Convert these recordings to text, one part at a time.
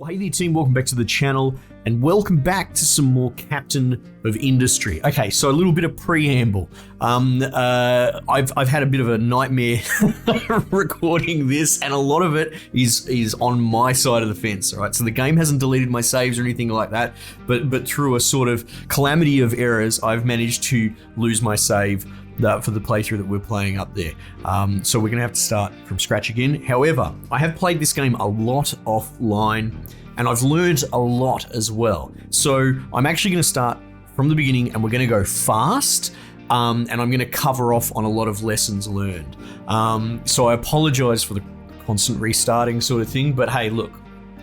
Hey there team, welcome back to the channel and welcome back to some more Captain of Industry. Okay, so a little bit of preamble. I've had a bit of a nightmare recording this, and a lot of it is on my side of the fence, all right? So the game hasn't deleted my saves or anything like that, but through a sort of calamity of errors, I've managed to lose my save for the playthrough that we're playing up there. So we're gonna have to start from scratch again. However, I have played this game a lot offline and I've learned a lot as well. So I'm actually gonna start from the beginning and we're gonna go fast, and I'm gonna cover off on a lot of lessons learned. So I apologize for the constant restarting sort of thing, but hey, look,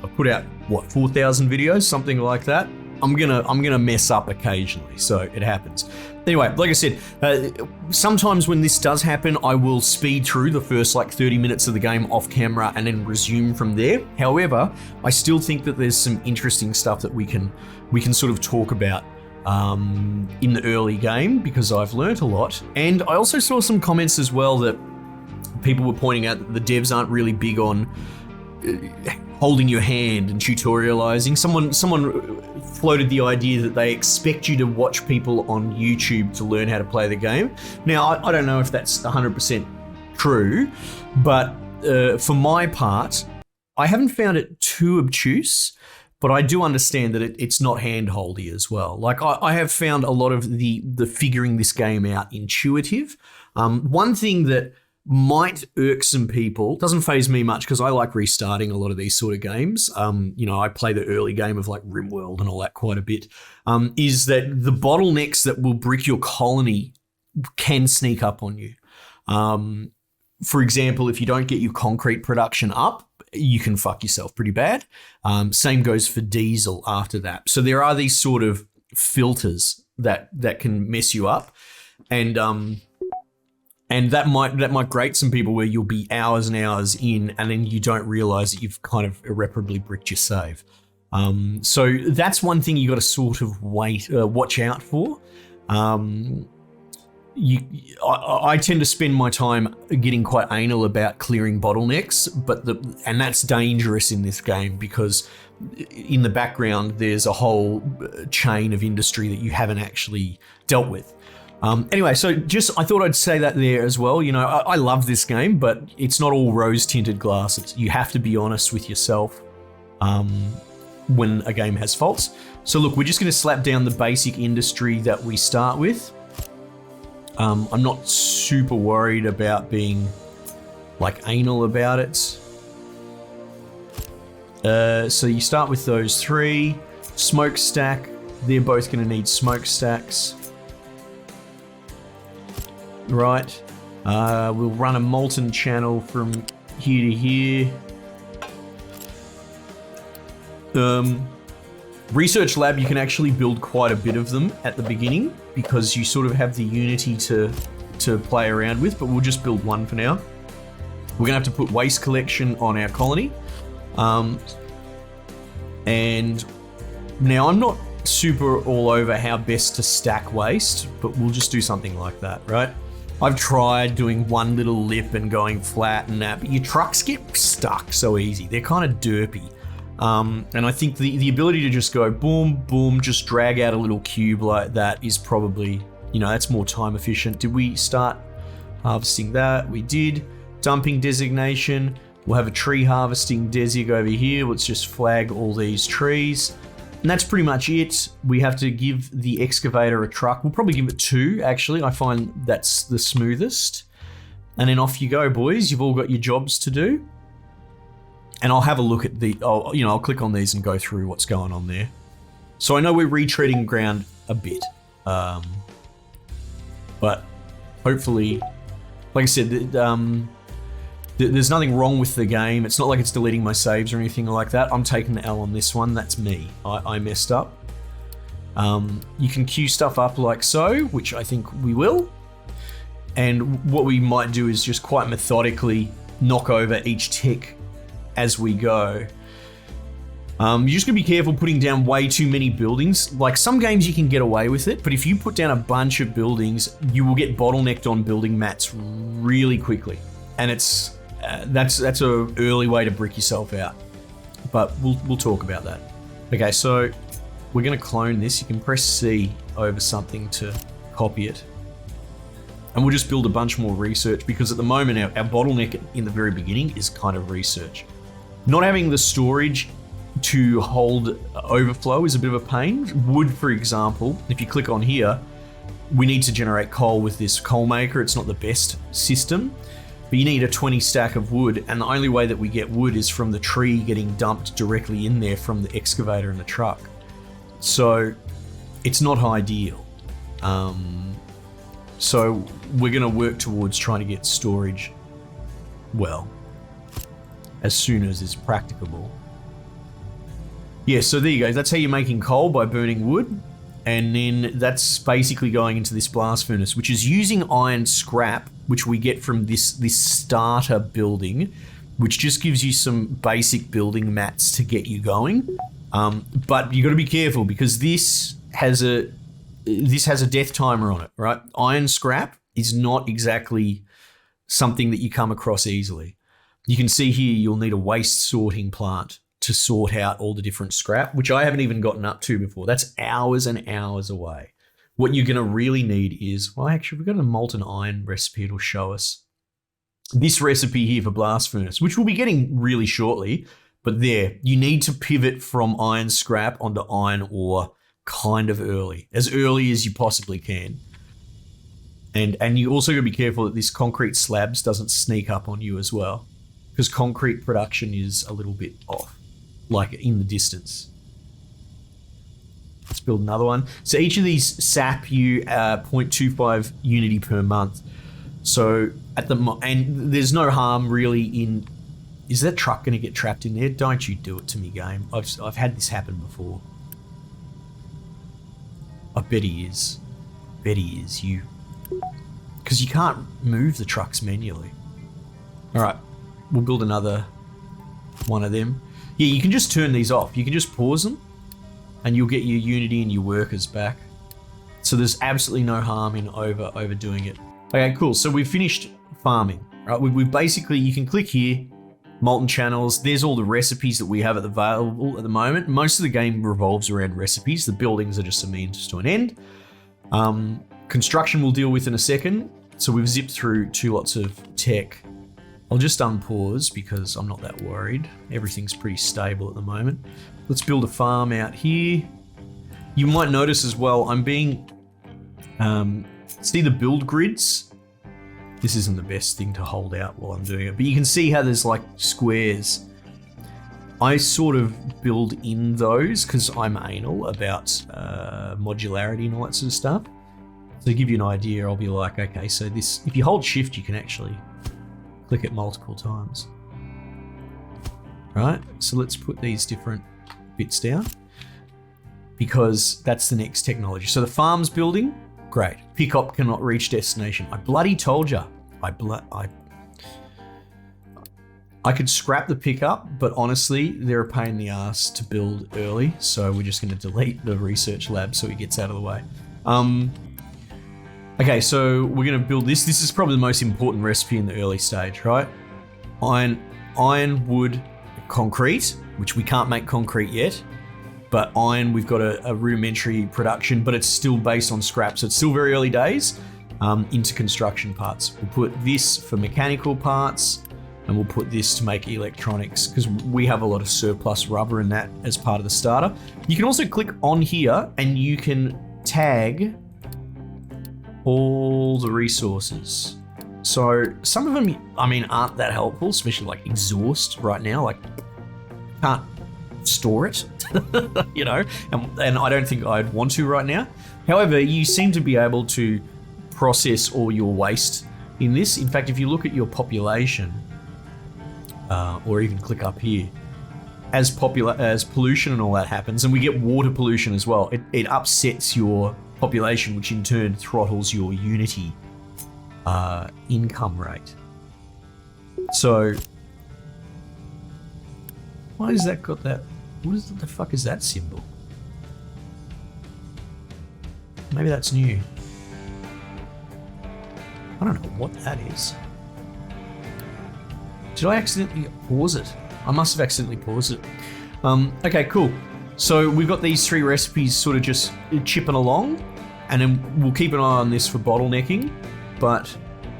I put out, what, 4,000 videos, something like that. I'm gonna mess up occasionally, so it happens. Anyway, like I said, sometimes when this does happen, I will speed through the first like 30 minutes of the game off camera and then resume from there. However, I still think that there's some interesting stuff that we can sort of talk about in the early game, because I've learnt a lot. And I also saw some comments as well that people were pointing out that the devs aren't really big on holding your hand and tutorializing. Someone floated the idea that they expect you to watch people on YouTube to learn how to play the game. Now, I don't know if that's 100% true, but for my part, I haven't found it too obtuse, but I do understand that it's not hand-holdy as well. Like I have found a lot of the figuring this game out intuitive. One thing that might irk some people, doesn't faze me much because I like restarting a lot of these sort of games. I play the early game of like RimWorld and all that quite a bit, is that the bottlenecks that will brick your colony can sneak up on you. For example, if you don't get your concrete production up, you can fuck yourself pretty bad. Same goes for diesel after that. So there are these sort of filters that can mess you up. And that might grate some people where you'll be hours and hours in and then you don't realize that you've kind of irreparably bricked your save. So that's one thing you got to sort of watch out for. I tend to spend my time getting quite anal about clearing bottlenecks, and that's dangerous in this game because in the background there's a whole chain of industry that you haven't actually dealt with. Anyway, so I thought I'd say that there as well. You know, I love this game, but it's not all rose-tinted glasses. You have to be honest with yourself when a game has faults. So look, we're just going to slap down the basic industry that we start with. I'm not super worried about being like anal about it. So you start with those three. Smokestack, they're both going to need smokestacks. Right, we'll run a molten channel from here to here. Research lab, you can actually build quite a bit of them at the beginning because you sort of have the Unity to play around with, but we'll just build one for now. We're gonna have to put waste collection on our colony. And now I'm not super all over how best to stack waste, but we'll just do something like that, right? I've tried doing one little lip and going flat and that, but your trucks get stuck so easy. They're kind of derpy. And I think the ability to just go boom, boom, just drag out a little cube like that is probably, that's more time efficient. Did we start harvesting that? We did. Dumping designation. We'll have a tree harvesting desig over here. Let's just flag all these trees. And that's pretty much it. We have to give the excavator a truck. We'll probably give it two, actually. I find that's the smoothest. And then off you go, boys. You've all got your jobs to do. And I'll have a look at I'll click on these and go through what's going on there. So I know we're retreading ground a bit. But hopefully, like I said, there's nothing wrong with the game. It's not like it's deleting my saves or anything like that. I'm taking the L on this one. That's me. I messed up. You can queue stuff up like so, which I think we will. And what we might do is just quite methodically knock over each tick as we go. You're just gonna be careful putting down way too many buildings. Like some games you can get away with it, but if you put down a bunch of buildings, you will get bottlenecked on building mats really quickly. And that's a early way to brick yourself out. but we'll talk about that. Okay, so we're going to clone this. You can press C over something to copy it. And we'll just build a bunch more research, because at the moment our bottleneck in the very beginning is kind of research. Not having the storage to hold overflow is a bit of a pain. Wood, for example, if you click on here, we need to generate coal with this coal maker. It's not the best system, but you need a 20 stack of wood, and the only way that we get wood is from the tree getting dumped directly in there from the excavator and the truck. So it's not ideal. So we're going to work towards trying to get storage, well, as soon as is practicable. Yeah, so there you go. That's how you're making coal, by burning wood. And then that's basically going into this blast furnace, which is using iron scrap, which we get from this starter building, which just gives you some basic building mats to get you going. But you got to be careful, because this has a death timer on it, right? Iron scrap is not exactly something that you come across easily. You can see here you'll need a waste sorting plant to sort out all the different scrap, which I haven't even gotten up to before. That's hours and hours away. What you're going to really need is, well, actually, we've got a molten iron recipe. It'll show us this recipe here for blast furnace, which we'll be getting really shortly. But there, you need to pivot from iron scrap onto iron ore kind of early as you possibly can. And you also got to be careful that this concrete slabs doesn't sneak up on you as well, because concrete production is a little bit off, like in the distance. Let's build another one. So each of these sap you 0.25 unity per month. So and there's no harm really in. Is that truck going to get trapped in there? Don't you do it to me, game. I've had this happen before. I bet he is. You. Because you can't move the trucks manually. All right, we'll build another one of them. Yeah, you can just turn these off. You can just pause them, and you'll get your unity and your workers back. So there's absolutely no harm in overdoing it. Okay, cool. So we've finished farming. Right, we've basically, you can click here, molten channels. There's all the recipes that we have available at the moment. Most of the game revolves around recipes. The buildings are just a means to an end. Construction we'll deal with in a second. So we've zipped through 2 lots of tech. I'll just unpause because I'm not that worried. Everything's pretty stable at the moment. Let's build a farm out here. You might notice as well, I'm being, see the build grids? This isn't the best thing to hold out while I'm doing it, but you can see how there's like squares. I sort of build in those because I'm anal about modularity and all that sort of stuff. So to give you an idea, I'll be like, okay, so this, if you hold shift, you can actually click it multiple times. Right, so let's put these different bits down because that's the next technology. So the farm's building, great. Pickup cannot reach destination. I bloody told you. I could scrap the pickup, but honestly, they're a pain in the ass to build early. So we're just going to delete the research lab so it gets out of the way. Okay, so we're going to build this. This is probably the most important recipe in the early stage, right? Iron, wood, concrete, which we can't make concrete yet. But iron, we've got a rudimentary production, but it's still based on scrap. So it's still very early days into construction parts. We'll put this for mechanical parts, and we'll put this to make electronics because we have a lot of surplus rubber in that as part of the starter. You can also click on here and you can tag all the resources. So some of them, I mean, aren't that helpful, especially like exhaust right now. Like, can't store it, you know, and I don't think I'd want to right now. However, you seem to be able to process all your waste in this. In fact, if you look at your population, or even click up here, as pollution and all that happens, and we get water pollution as well, it upsets your population, which in turn throttles your unity income rate. So why has that got that? What the fuck is that symbol? Maybe that's new. I don't know what that is. Did I accidentally pause it? I must have accidentally paused it. Okay, cool. So we've got these 3 recipes sort of just chipping along, and then we'll keep an eye on this for bottlenecking. But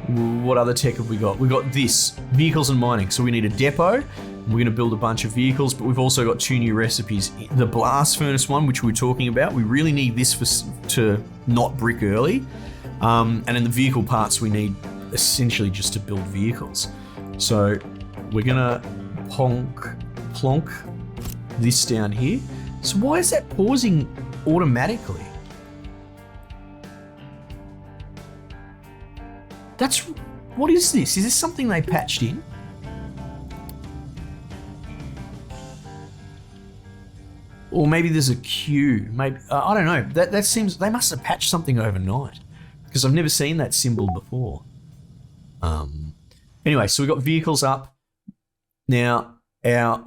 what other tech have we got? We've got this, vehicles and mining. So we need a depot. We're going to build a bunch of vehicles, but we've also got 2 new recipes. The blast furnace one, which we were talking about, we really need this to not brick early. And in the vehicle parts, we need essentially just to build vehicles. So we're going to plonk this down here. So why is that pausing automatically? What is this? Is this something they patched in? Or maybe there's a queue. Maybe I don't know. That seems they must have patched something overnight, because I've never seen that symbol before. Anyway, so we've got vehicles up. Now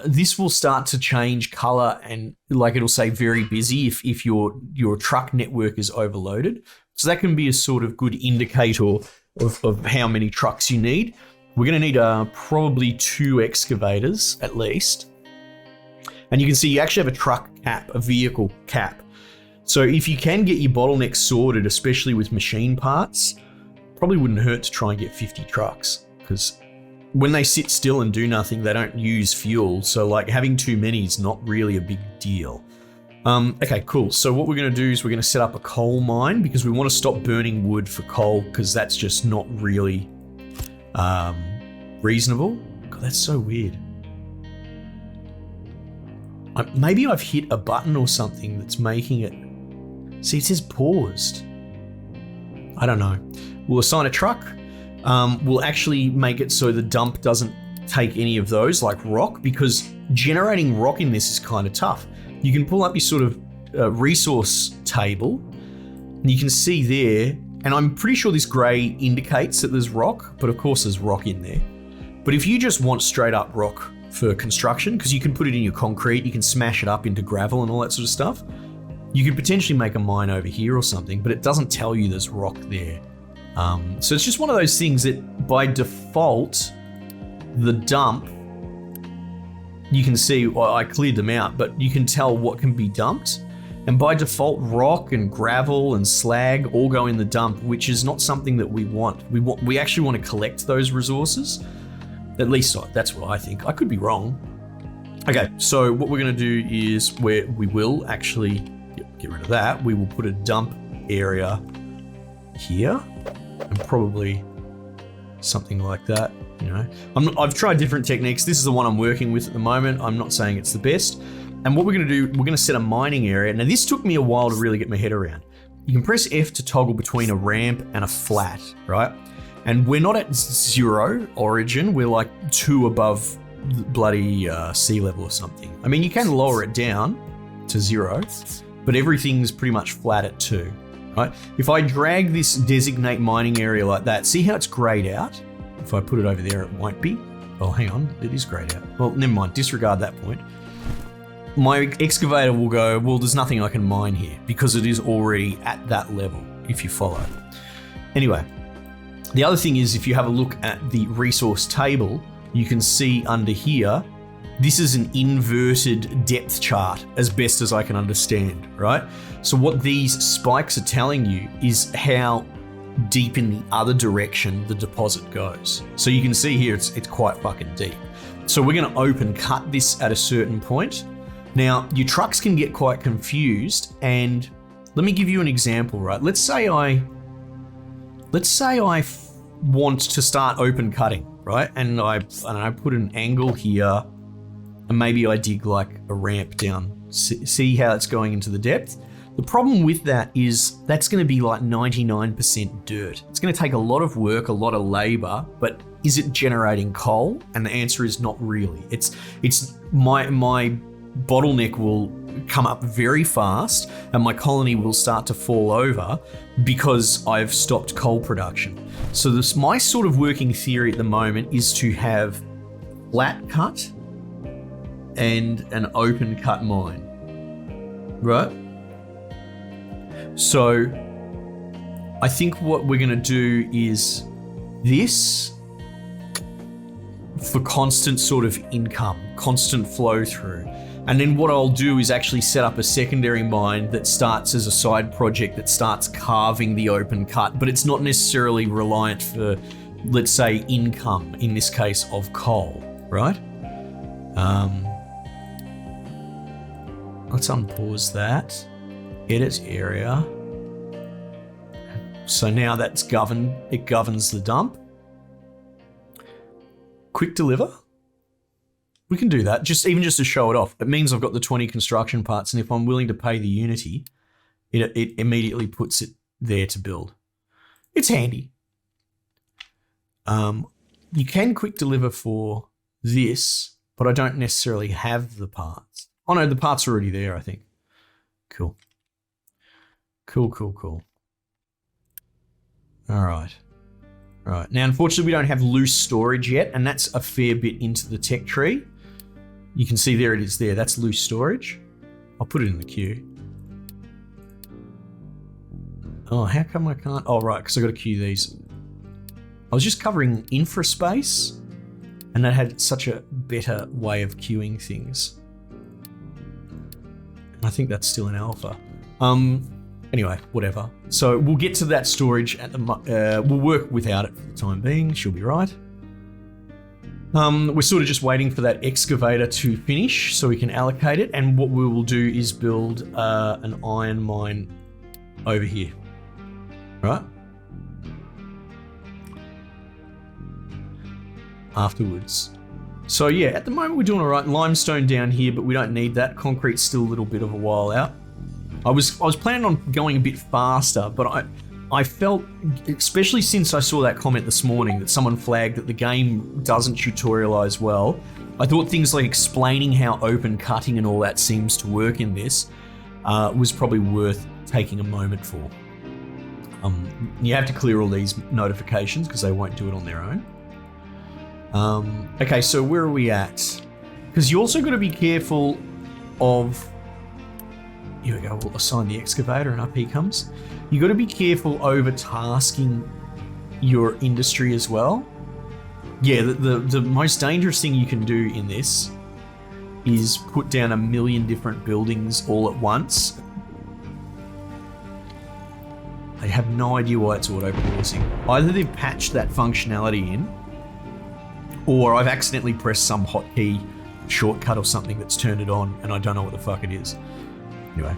this will start to change color, and like it'll say very busy if your truck network is overloaded. So that can be a sort of good indicator of how many trucks you need. We're going to need probably 2 excavators at least. And you can see you actually have a truck cap, a vehicle cap. So if you can get your bottlenecks sorted, especially with machine parts, probably wouldn't hurt to try and get 50 trucks, because when they sit still and do nothing, they don't use fuel. So like having too many is not really a big deal. Okay, cool. So what we're going to do is we're going to set up a coal mine, because we want to stop burning wood for coal, because that's just not really reasonable. God, that's so weird. Maybe I've hit a button or something that's making it... See, it says paused. I don't know. We'll assign a truck. We'll actually make it so the dump doesn't take any of those, like rock, because generating rock in this is kind of tough. You can pull up your sort of resource table, and you can see there, and I'm pretty sure this grey indicates that there's rock, but of course there's rock in there. But if you just want straight up rock for construction, because you can put it in your concrete, you can smash it up into gravel and all that sort of stuff, you could potentially make a mine over here or something, but it doesn't tell you there's rock there. So it's just one of those things that by default, the dump, you can see, well, I cleared them out, but you can tell what can be dumped. And by default, rock and gravel and slag all go in the dump, which is not something that we want. We actually want to collect those resources. At least that's what I think. I could be wrong. Okay, so what we're going to do is we will actually get rid of that. We will put a dump area here, and probably something like that. You know, I've tried different techniques. This is the one I'm working with at the moment. I'm not saying it's the best. And what we're going to do, we're going to set a mining area. Now, this took me a while to really get my head around. You can press F to toggle between a ramp and a flat, right? And we're not at 0 origin. We're like 2 above bloody sea level or something. I mean, you can lower it down to 0, but everything's pretty much flat at 2, right? If I drag this designate mining area like that, see how it's grayed out? If I put it over there, it won't be. Oh, hang on, it is grayed out. Well, never mind, disregard that point. My excavator will go, well, there's nothing I can mine here because it is already at that level, if you follow. Anyway, the other thing is, if you have a look at the resource table, you can see under here, this is an inverted depth chart as best as I can understand, right? So what these spikes are telling you is how deep in the other direction the deposit goes. So you can see here, it's quite fucking deep. So we're gonna open cut this at a certain point. Now, your trucks can get quite confused, and let me give you an example, right? Let's say I want to start open cutting, right? And I put an angle here, and maybe I dig like a ramp down. See how it's going into the depth? The problem with that is that's going to be like 99% dirt. It's going to take a lot of work, a lot of labor, but is it generating coal? And the answer is not really. It's my bottleneck will come up very fast and my colony will start to fall over because I've stopped coal production. So my sort of working theory at the moment is to have flat cut and an open cut mine, right? So I think what we're going to do is this for constant sort of income, constant flow through. And then what I'll do is actually set up a secondary mine that starts as a side project that starts carving the open cut, but it's not necessarily reliant for, let's say, income, in this case of coal, right? Let's unpause that. Edit area. So now that's governed, it governs the dump. Quick deliver. We can do that, even just to show it off. It means I've got the 20 construction parts, and if I'm willing to pay the Unity, it immediately puts it there to build. It's handy. You can quick deliver for this, but I don't necessarily have the parts. Oh no, the parts are already there, I think. Cool. Cool. All right. Right. Now, unfortunately, we don't have loose storage yet, and that's a fair bit into the tech tree. You can see there it is there. That's loose storage. I'll put it in the queue. Oh, how come I can't? Oh, right, because I got to queue these. I was just covering infra space, and that had such a better way of queuing things. I think that's still in alpha. Anyway, whatever. So we'll get to that storage at the. We'll work without it for the time being. She'll be right. We're sort of just waiting for that excavator to finish so we can allocate it. And what we will do is build an iron mine over here. Right? Afterwards. So yeah, at the moment we're doing all right. Limestone down here, but we don't need that. Concrete's still a little bit of a while out. I was planning on going a bit faster, but I felt, especially since I saw that comment this morning that someone flagged that the game doesn't tutorialize well, I thought things like explaining how open cutting and all that seems to work in this was probably worth taking a moment for. You have to clear all these notifications because they won't do it on their own. Okay, so where are we at? Because you also got to be careful of... Here we go, we'll assign the excavator and up he comes. You got to be careful over tasking your industry as well. Yeah, the most dangerous thing you can do in this is put down 1 million different buildings all at once. I have no idea why it's auto-pausing. Either they've patched that functionality in, or I've accidentally pressed some hotkey shortcut or something that's turned it on and I don't know what the fuck it is. Anyway,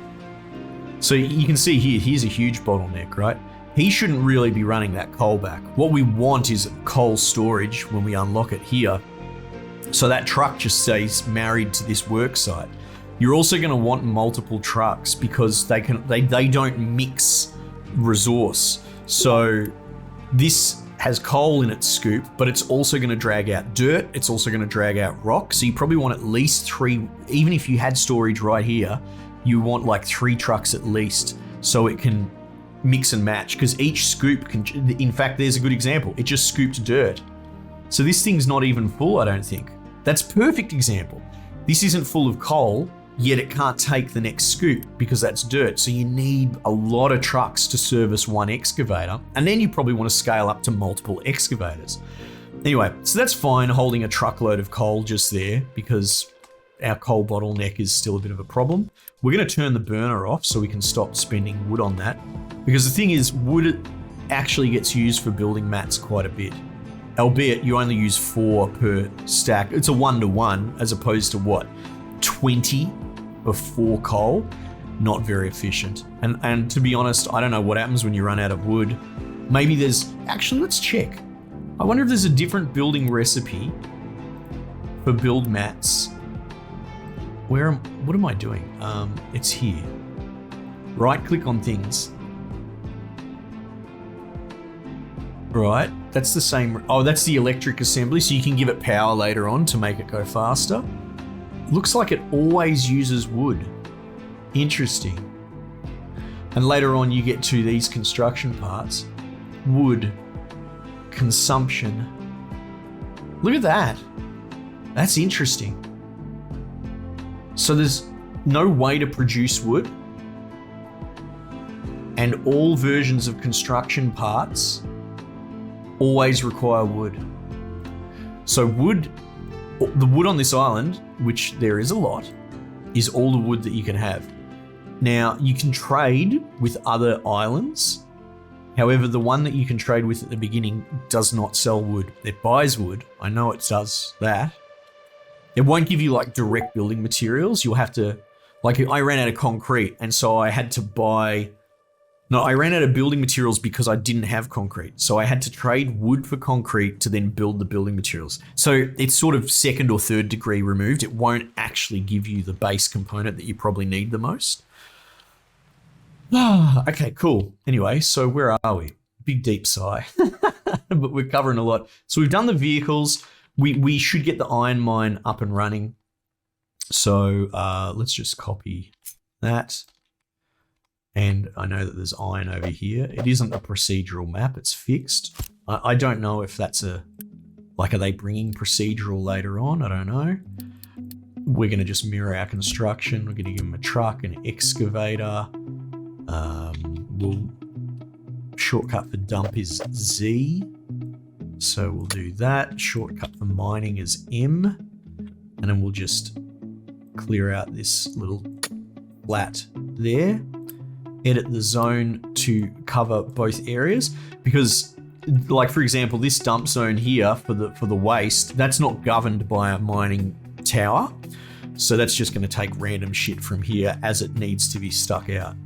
so you can see here, here's a huge bottleneck, right? He shouldn't really be running that coal back. What we want is coal storage when we unlock it here. So that truck just stays married to this work site. You're also going to want multiple trucks because they don't mix resource. So this has coal in its scoop, but it's also going to drag out dirt. It's also going to drag out rock. So you probably want at least 3, even if you had storage right here, you want like 3 trucks at least so it can mix and match, because each scoop can, in fact, there's a good example. It just scooped dirt. So this thing's not even full, I don't think. That's a perfect example. This isn't full of coal, yet it can't take the next scoop because that's dirt. So you need a lot of trucks to service one excavator. And then you probably want to scale up to multiple excavators. Anyway, so that's fine holding a truckload of coal just there because our coal bottleneck is still a bit of a problem. We're going to turn the burner off so we can stop spending wood on that. Because the thing is, wood actually gets used for building mats quite a bit. Albeit you only use 4 per stack. It's a 1-to-1 as opposed to what? 20 of 4 coal? Not very efficient. And to be honest, I don't know what happens when you run out of wood. Maybe there's... Actually, let's check. I wonder if there's a different building recipe for build mats. What am I doing? It's here. Right click on things. Right, that's the same. Oh, that's the electric assembly, so you can give it power later on to make it go faster. Looks like it always uses wood. Interesting. And later on you get to these construction parts. Wood consumption. Look at that. That's interesting. So there's no way to produce wood, and all versions of construction parts always require wood. So wood, the wood on this island, which there is a lot, is all the wood that you can have. Now, you can trade with other islands. However, the one that you can trade with at the beginning does not sell wood. It buys wood. I know it does that. It won't give you like direct building materials. You'll have to, like I ran out of concrete and so I had to buy, no, I ran out of building materials because I didn't have concrete. So I had to trade wood for concrete to then build the building materials. So it's sort of second or third degree removed. It won't actually give you the base component that you probably need the most. Okay, cool. Anyway, so where are we? Big deep sigh, but we're covering a lot. So we've done the vehicles. We should get the iron mine up and running. So let's just copy that. And I know that there's iron over here. It isn't a procedural map, it's fixed. I don't know if that's are they bringing procedural later on? I don't know. We're gonna just mirror our construction. We're gonna give them a truck, an excavator. We'll shortcut for dump is Z. So we'll do that. Shortcut for mining is M. And then we'll just clear out this little flat there. Edit the zone to cover both areas because, like for example, this dump zone here for the waste, that's not governed by a mining tower. So that's just going to take random shit from here as it needs to be stuck out.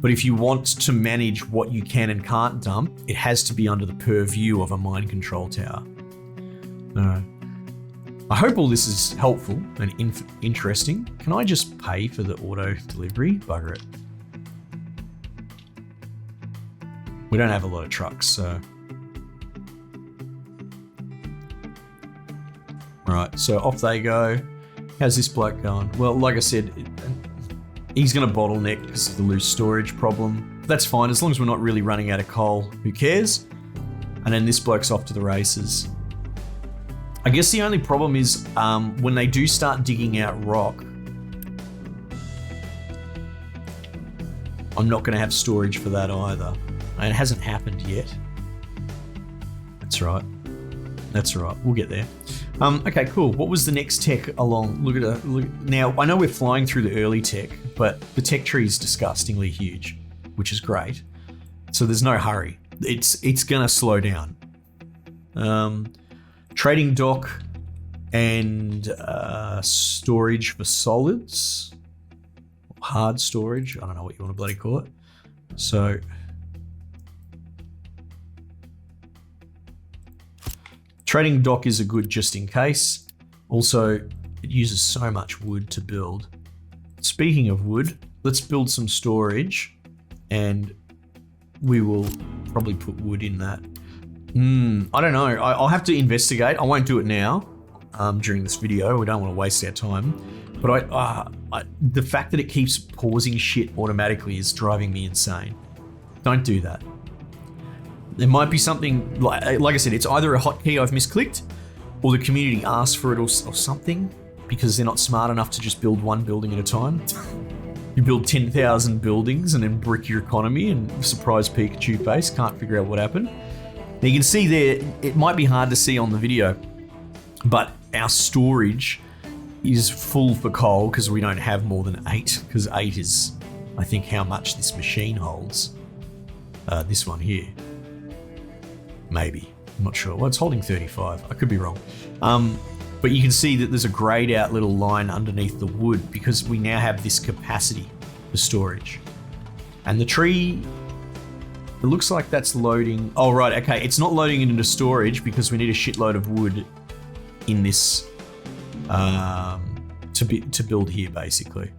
But if you want to manage what you can and can't dump, it has to be under the purview of a mine control tower. I hope all this is helpful and interesting. Can I just pay for the auto delivery? Bugger it. We don't have a lot of trucks, so. Right, so off they go. How's this bloke going? Well, like I said, he's going to bottleneck because of the loose storage problem. That's fine, as long as we're not really running out of coal, who cares? And then this bloke's off to the races. I guess the only problem is when they do start digging out rock, I'm not going to have storage for that either. And it hasn't happened yet. That's right. That's right. We'll get there. Okay, cool. What was the next tech along? Look at it. Now, I know we're flying through the early tech, but the tech tree is disgustingly huge, which is great. So there's no hurry. It's going to slow down. Trading dock and storage for solids. Hard storage. I don't know what you want to bloody call it. So trading dock is a good just in case. Also, it uses so much wood to build. Speaking of wood, let's build some storage and we will probably put wood in that. I don't know. I'll have to investigate. I won't do it now during this video. We don't want to waste our time. But the fact that it keeps pausing shit automatically is driving me insane. Don't do that. There might be something, like I said, it's either a hotkey I've misclicked or the community asked for it or something because they're not smart enough to just build one building at a time. You build 10,000 buildings and then brick your economy and surprise Pikachu face, can't figure out what happened. Now you can see there, it might be hard to see on the video, but our storage is full for coal because we don't have more than 8, because 8 is, I think, how much this machine holds. This one here. Maybe. I'm not sure. Well, it's holding 35. I could be wrong. But you can see that there's a grayed out little line underneath the wood because we now have this capacity for storage. And the tree, it looks like that's loading. Oh, right. Okay. It's not loading it into storage because we need a shitload of wood in this to build here, basically.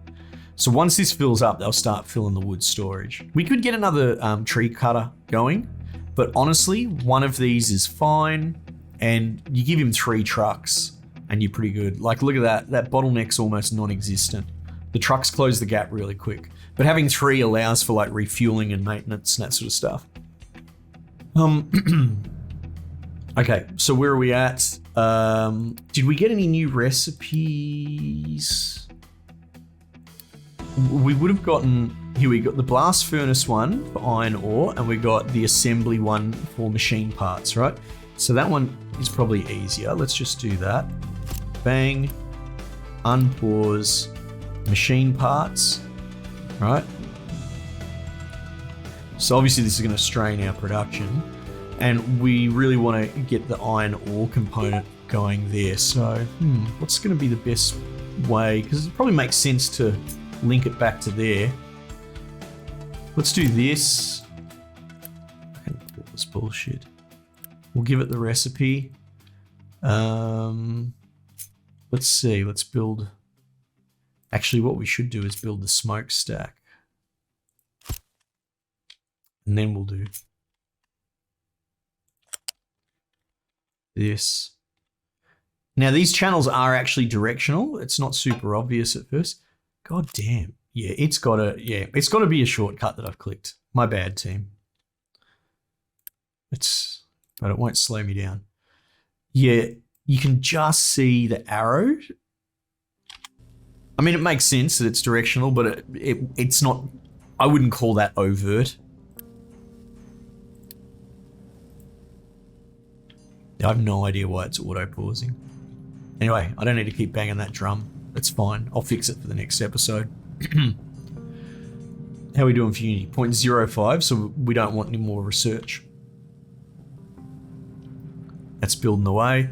So once this fills up, they'll start filling the wood storage. We could get another tree cutter going, but honestly, one of these is fine, and you give him 3 trucks, and you're pretty good. Like, look at that. That bottleneck's almost non-existent. The trucks close the gap really quick, but having 3 allows for like refueling and maintenance and that sort of stuff. Okay, so where are we at? Did we get any new recipes? We would have gotten, here we got the blast furnace one for iron ore, and we got the assembly one for machine parts, right? So that one is probably easier. Let's just do that. Bang, unpause, Machine parts, right? So obviously this is going to strain our production, and we really want to get the iron ore component going there. So what's going to be the best way? Because it probably makes sense to link it back to there. Let's do this. I can't call this bullshit. We'll give it the recipe. Let's see. Let's build. Actually, what we should do is build the smokestack. And then we'll do this. Now, these channels are actually directional. It's not super obvious at first. God damn. Yeah, it's got to be a shortcut that I've clicked. My bad, team. But it won't slow me down. Yeah, you can just see the arrow. I mean, it makes sense that it's directional, but it's not, I wouldn't call that overt. I have no idea why it's auto-pausing. Anyway, I don't need to keep banging that drum. That's fine. I'll fix it for the next episode. How are we doing for Unity? 0.05, so we don't want any more research. That's building away.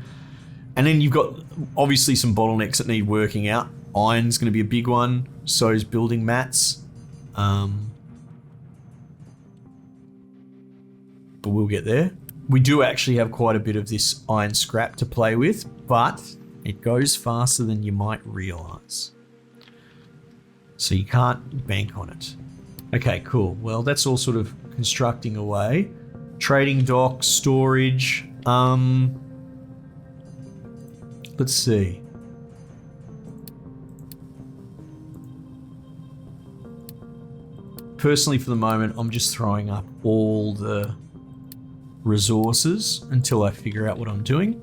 And then you've got obviously some bottlenecks that need working out. Iron's going to be a big one. So is building mats. But we'll get there. We do actually have quite a bit of this iron scrap to play with, but it goes faster than you might realize. So you can't bank on it. Okay, cool. Well, that's all sort of constructing away. Trading dock, storage. Let's see. Personally, for the moment, I'm just throwing up all the resources until I figure out what I'm doing.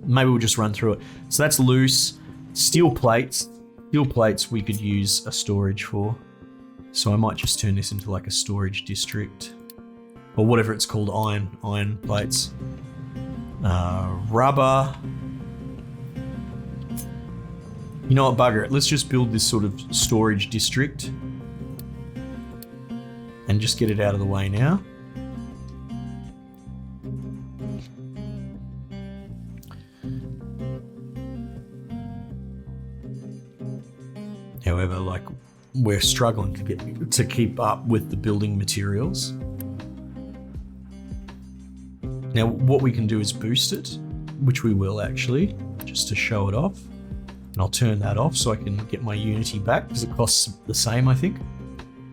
Maybe we'll just run through it. So that's loose. Steel plates. Steel plates we could use a storage for. So I might just turn this into like a storage district. Or whatever it's called, iron plates. Rubber. You know what, bugger it. Let's just build this sort of storage district. And just get it out of the way now. However, like, we're struggling to keep up with the building materials. Now, what we can do is boost it, which we will actually, just to show it off. And I'll turn that off so I can get my Unity back, because it costs the same, I think.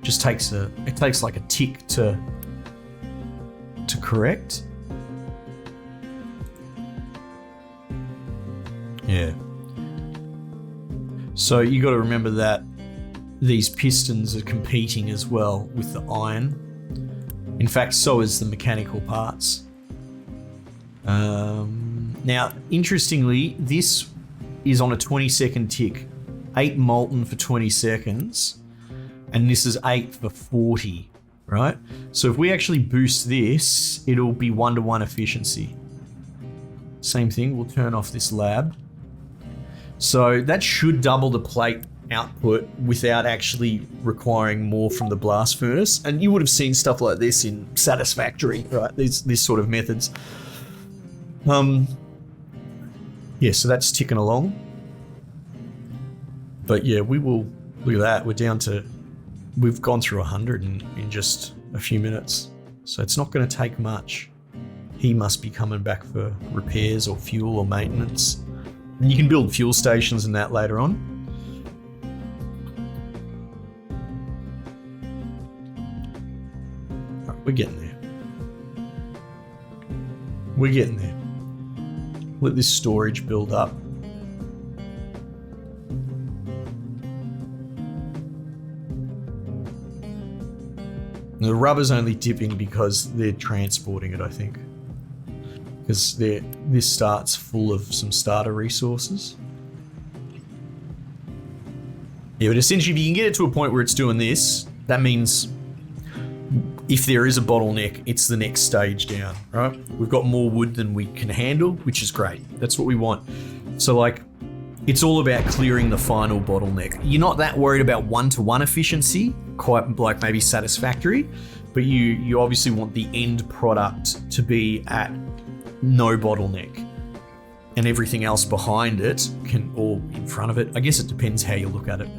It takes like a tick to correct. Yeah. So you got to remember that these pistons are competing as well with the iron. In fact, so is the mechanical parts. Now, interestingly, this is on a 20-second tick. 8 molten for 20 seconds. And this is 8 for 40, right? So if we actually boost this, it'll be 1-to-1 efficiency. Same thing, we'll turn off this lab. So that should double the plate output without actually requiring more from the blast furnace. And you would have seen stuff like this in Satisfactory, right? These sort of methods. Yeah, so that's ticking along. But yeah, we will, look at that, we're down to, we've gone through 100 in just a few minutes. So it's not going to take much. He must be coming back for repairs or fuel or maintenance. And you can build fuel stations and that later on. All right, we're getting there. We're getting there. Let this storage build up. The rubber's only dipping because they're transporting it, I think. Because this starts full of some starter resources. Yeah, but essentially if you can get it to a point where it's doing this, that means if there is a bottleneck, it's the next stage down, right? We've got more wood than we can handle, which is great. That's what we want. So like, It's all about clearing the final bottleneck. You're not that worried about one-to-one efficiency, quite like maybe satisfactory, but you obviously want the end product to be at no bottleneck, and everything else behind it or in front of it. I guess it depends how you look at it.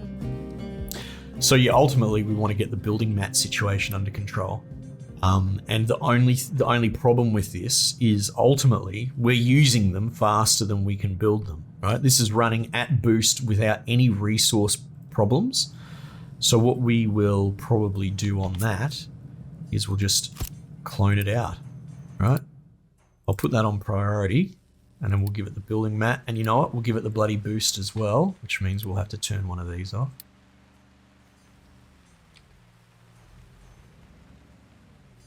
So yeah, ultimately we want to get the building mat situation under control. And the only problem with this is ultimately we're using them faster than we can build them, right? This is running at boost without any resource problems. So what we will probably do on that is we'll just clone it out, right? I'll put that on priority, and then we'll give it the building mat. And you know what? We'll give it the bloody boost as well, which means we'll have to turn one of these off.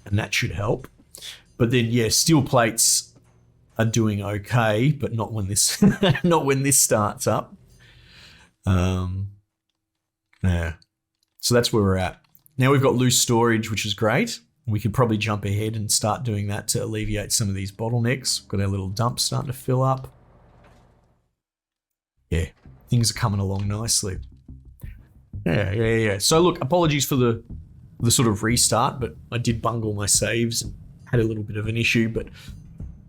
And that should help. But then, yeah, steel plates are doing okay, but not when this not when this starts up. Yeah. So that's where we're at. Now we've got loose storage, which is great. We could probably jump ahead and start doing that to alleviate some of these bottlenecks. Got our little dump starting to fill up. Yeah, things are coming along nicely. Yeah. So look, apologies for the sort of restart, but I did bungle my saves and had a little bit of an issue, but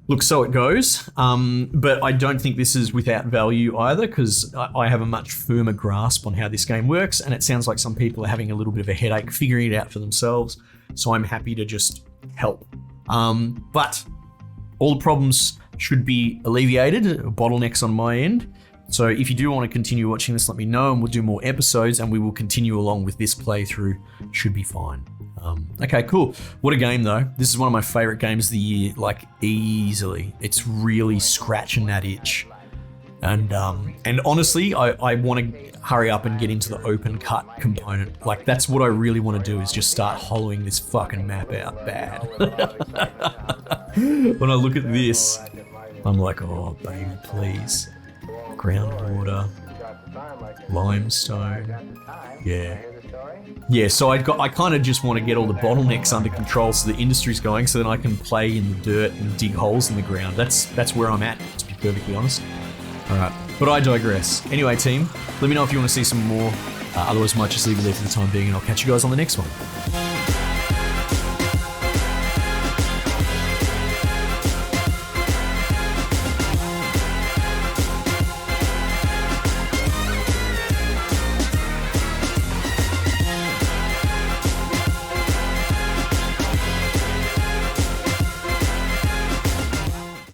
look, so it goes. But I don't think this is without value either, because I have a much firmer grasp on how this game works, and it sounds like some people are having a little bit of a headache figuring it out for themselves, so I'm happy to just help. But all the problems should be alleviated, bottlenecks on my end. So if you do want to continue watching this, let me know, and we'll do more episodes, and we will continue along with this playthrough. Should be fine. Okay, cool. What a game though. This is one of my favorite games of the year, like easily. It's really scratching that itch. And honestly, I want to hurry up and get into the open cut component. Like that's what I really want to do, is just start hollowing this fucking map out bad. When I look at this, I'm like, oh baby, please. Groundwater, limestone, yeah. So I kind of just want to get all the bottlenecks under control, so the industry's going, so then I can play in the dirt and dig holes in the ground. That's where I'm at, to be perfectly honest. All right, but I digress. Anyway, team, let me know if you want to see some more. Otherwise, I might just leave it there for the time being, and I'll catch you guys on the next one.